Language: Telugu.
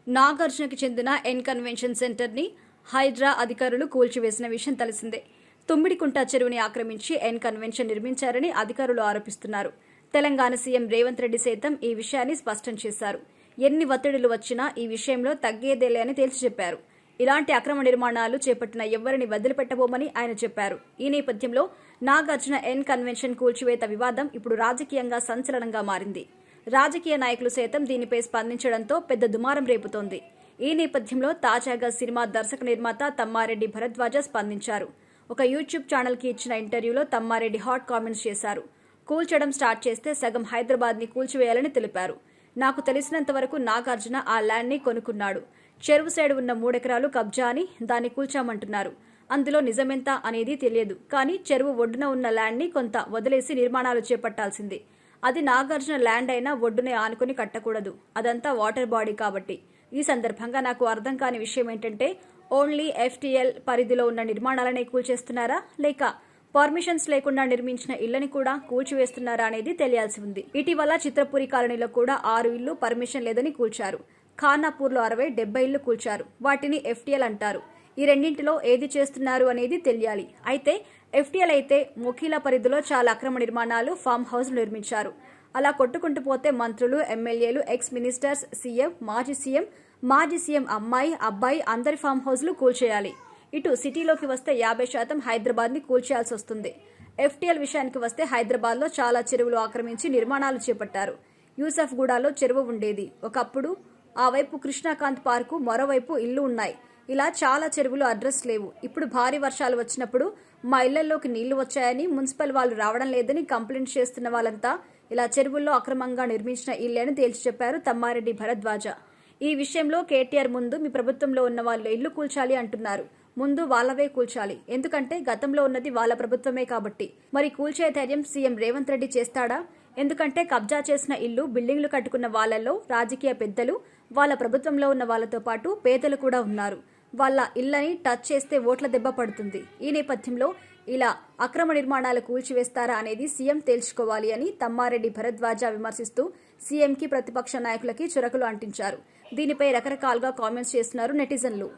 నాగార్జునకి చెందిన ఎన్ కన్వెన్షన్ సెంటర్ని హైడ్రా అధికారులు కూల్చివేసిన విషయం తెలిసిందే. తుమ్మిడికుంట చెరువుని ఆక్రమించి ఎన్ కన్వెన్షన్ నిర్మించారని అధికారులు ఆరోపిస్తున్నారు. తెలంగాణ సీఎం రేవంత్ రెడ్డి సైతం ఈ విషయాన్ని స్పష్టం చేశారు. ఎన్ని ఒత్తిడులు వచ్చినా ఈ విషయంలో తగ్గేదేలే అని తేల్చి చెప్పారు. ఇలాంటి అక్రమ నిర్మాణాలు చేపట్టిన ఎవరిని వదిలిపెట్టబోమని ఆయన చెప్పారు. ఈ నేపథ్యంలో నాగార్జున ఎన్ కన్వెన్షన్ కూల్చివేత వివాదం ఇప్పుడు రాజకీయంగా సంచలనంగా మారింది. రాజకీయ నాయకులు సైతం దీనిపై స్పందించడంతో పెద్ద దుమారం రేపుతోంది. ఈ నేపథ్యంలో తాజాగా సినిమా దర్శక నిర్మాత తమ్మారెడ్డి భరద్వాజ స్పందించారు. ఒక యూట్యూబ్ ఛానల్కి ఇచ్చిన ఇంటర్వ్యూలో తమ్మారెడ్డి హాట్ కామెంట్స్ చేశారు. కూల్చడం స్టార్ట్ చేస్తే సగం హైదరాబాద్ని కూల్చివేయాలని తెలిపారు. నాకు తెలిసినంత వరకు నాగార్జున ఆ ల్యాండ్ని కొనుక్కున్నాడు. చెరువు సైడ్ ఉన్న 3 ఎకరాలు కబ్జా అని దాన్ని కూల్చామంటున్నారు. అందులో నిజమెంత అనేది తెలియదు. కానీ చెరువు ఒడ్డున ఉన్న ల్యాండ్ని కొంత వదిలేసి నిర్మాణాలు చేపట్టాల్సింది. అది నాగార్జున ల్యాండ్ అయినా ఒడ్డునే ఆనుకుని కట్టకూడదు. అదంతా వాటర్ బాడీ కాబట్టి. ఈ సందర్భంగా నాకు అర్థం కాని విషయం ఏంటంటే ఓన్లీ FTL పరిధిలో ఉన్న నిర్మాణాలనే కూల్చేస్తున్నారా, లేక పర్మిషన్స్ లేకుండా నిర్మించిన ఇళ్లని కూడా కూల్చివేస్తున్నారా అనేది తెలియాల్సి ఉంది. ఇటీవల చిత్రపురి కాలనీలో కూడా 6 ఇళ్లు పర్మిషన్ లేదని కూల్చారు. ఖానాపూర్లో 60-70 ఇళ్లు కూల్చారు. వాటిని FTL అంటారు. ఈ రెండింటిలో ఏది చేస్తున్నారు అనేది తెలియాలి. అయితే FTL అయితే మొఖీల పరిధిలో చాలా అక్రమ నిర్మాణాలు, ఫామ్ హౌస్లు నిర్మించారు. అలా కొట్టుకుంటూ పోతే మంత్రులు, ఎమ్మెల్యేలు, ఎక్స్ మినిస్టర్స్, సీఎం, మాజీ సీఎం అమ్మాయి, అబ్బాయి అందరి ఫామ్ హౌస్లు కూల్చేయాలి. ఇటు సిటీలోకి వస్తే 50% హైదరాబాద్ని కూల్చేయాల్సి వస్తుంది. FTL విషయానికి వస్తే హైదరాబాద్లో చాలా చెరువులు ఆక్రమించి నిర్మాణాలు చేపట్టారు. యూసఫ్గూడలో చెరువు ఉండేది ఒకప్పుడు. ఆ వైపు కృష్ణాకాంత్ పార్కు, మరోవైపు ఇల్లు ఉన్నాయి. ఇలా చాలా చెరువులు అడ్రస్ లేవు. ఇప్పుడు భారీ వర్షాలు వచ్చినప్పుడు మా ఇళ్లలోకి నీళ్లు వచ్చాయని, మున్సిపల్ వాళ్ళు రావడం లేదని కంప్లైంట్ చేస్తున్న వాళ్ళంతా ఇలా చెరువుల్లో అక్రమంగా నిర్మించిన ఇల్లే అని తేల్చి చెప్పారు తమ్మారెడ్డి భరద్వాజ. ఈ విషయంలో కేటీఆర్ ముందు మీ ప్రభుత్వంలో ఉన్న వాళ్ళు ఇల్లు కూల్చాలి అంటున్నారు. ముందు వాళ్ళవే కూల్చాలి. ఎందుకంటే గతంలో ఉన్నది వాళ్ళ ప్రభుత్వమే కాబట్టి. మరి కూల్చే ధైర్యం సీఎం రేవంత్ రెడ్డి చేస్తాడా? ఎందుకంటే కబ్జా చేసిన ఇల్లు, బిల్డింగ్లు కట్టుకున్న వాళ్లలో రాజకీయ పెద్దలు, వాళ్ళ ప్రభుత్వంలో ఉన్న వాళ్లతో పాటు పేదలు కూడా ఉన్నారు. వాళ్ళ ఇళ్లని టచ్ చేస్తే ఓట్ల దెబ్బ పడుతుంది. ఈ నేపథ్యంలో ఇలా అక్రమ నిర్మాణాలు కూల్చివేస్తారా అనేది సీఎం తేల్చుకోవాలి అని తమ్మారెడ్డి భరద్వాజ విమర్శిస్తూ సీఎంకి, ప్రతిపక్ష నాయకులకి చురకలు అంటించారు. దీనిపై రకరకాలుగా కామెంట్స్ చేస్తున్నారు నెటిజన్లు.